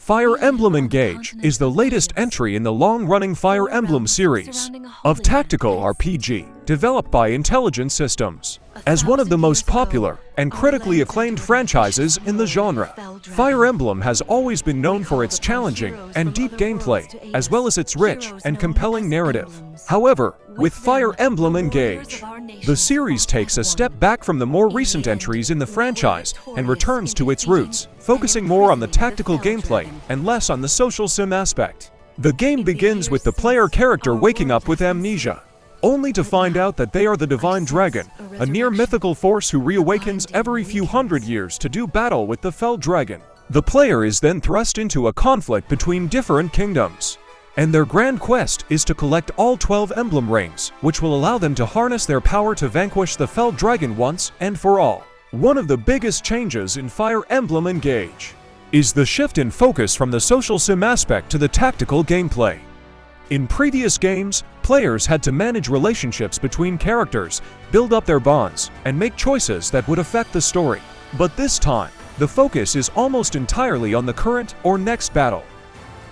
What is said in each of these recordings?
Fire Emblem Engage is the latest entry in the long-running Fire Emblem series of tactical RPG developed by Intelligent Systems. As one of the most popular and critically acclaimed franchises in the genre, Fire Emblem has always been known for its challenging and deep gameplay, as well as its rich and compelling narrative. However, with Fire Emblem Engage, the series takes a step back from the more recent entries in the franchise and returns to its roots, focusing more on the tactical gameplay and less on the social sim aspect. The game begins with the player character waking up with amnesia, only to find out that they are the Divine Dragon, a near-mythical force who reawakens every few hundred years to do battle with the Fell Dragon. The player is then thrust into a conflict between different kingdoms, and their grand quest is to collect all 12 emblem rings, which will allow them to harness their power to vanquish the Fell Dragon once and for all. One of the biggest changes in Fire Emblem Engage is the shift in focus from the social sim aspect to the tactical gameplay. In previous games, players had to manage relationships between characters, build up their bonds, and make choices that would affect the story. But this time, the focus is almost entirely on the current or next battle.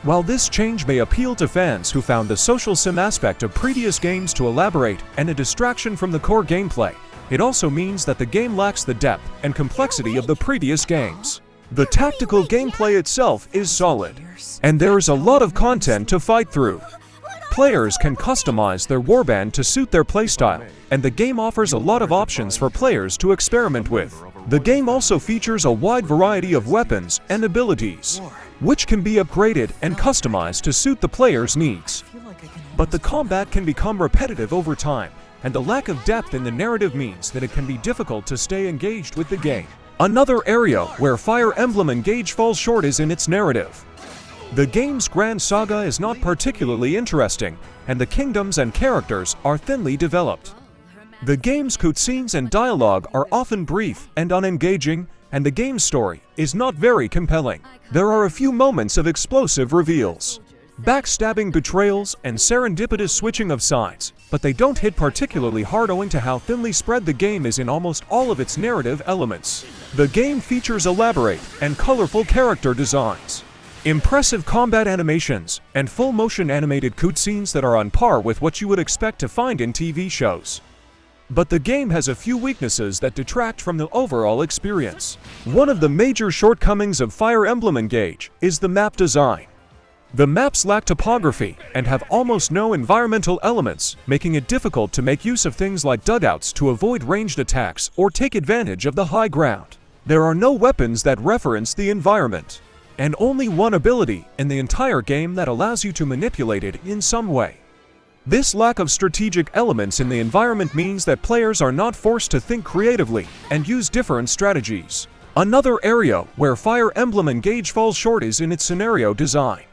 While this change may appeal to fans who found the social sim aspect of previous games to elaborate and a distraction from the core gameplay, it also means that the game lacks the depth and complexity of the previous games. The tactical gameplay itself is solid, and there is a lot of content to fight through. Players can customize their warband to suit their playstyle, and the game offers a lot of options for players to experiment with. The game also features a wide variety of weapons and abilities, which can be upgraded and customized to suit the player's needs. But the combat can become repetitive over time, and the lack of depth in the narrative means that it can be difficult to stay engaged with the game. Another area where Fire Emblem Engage falls short is in its narrative. The game's grand saga is not particularly interesting, and the kingdoms and characters are thinly developed. The game's cutscenes and dialogue are often brief and unengaging, and the game's story is not very compelling. There are a few moments of explosive reveals, backstabbing betrayals, and serendipitous switching of sides, but they don't hit particularly hard owing to how thinly spread the game is in almost all of its narrative elements. The game features elaborate and colorful character designs, impressive combat animations, and full-motion animated cutscenes that are on par with what you would expect to find in TV shows. But the game has a few weaknesses that detract from the overall experience. One of the major shortcomings of Fire Emblem Engage is the map design. The maps lack topography and have almost no environmental elements, making it difficult to make use of things like dugouts to avoid ranged attacks or take advantage of the high ground. There are no weapons that reference the environment, and only one ability in the entire game that allows you to manipulate it in some way. This lack of strategic elements in the environment means that players are not forced to think creatively and use different strategies. Another area where Fire Emblem Engage falls short is in its scenario design.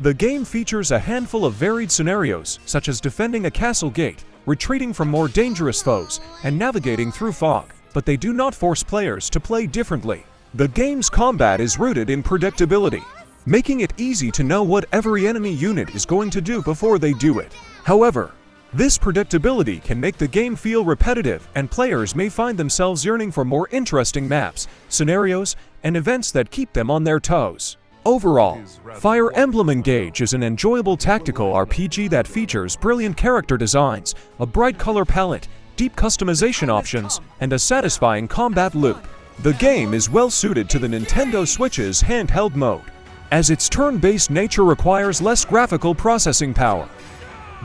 The game features a handful of varied scenarios, such as defending a castle gate, retreating from more dangerous foes, and navigating through fog, but they do not force players to play differently. The game's combat is rooted in predictability, making it easy to know what every enemy unit is going to do before they do it. However, this predictability can make the game feel repetitive, and players may find themselves yearning for more interesting maps, scenarios, and events that keep them on their toes. Overall, Fire Emblem Engage is an enjoyable tactical RPG that features brilliant character designs, a bright color palette, deep customization options, and a satisfying combat loop. The game is well suited to the Nintendo Switch's handheld mode, as its turn-based nature requires less graphical processing power.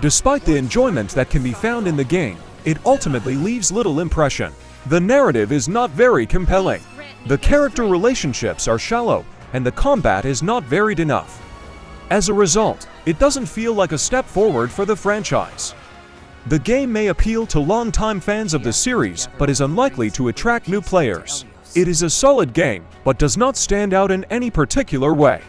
Despite the enjoyment that can be found in the game, it ultimately leaves little impression. The narrative is not very compelling, the character relationships are shallow, and the combat is not varied enough. As a result, it doesn't feel like a step forward for the franchise. The game may appeal to longtime fans of the series, but is unlikely to attract new players. It is a solid game, but does not stand out in any particular way.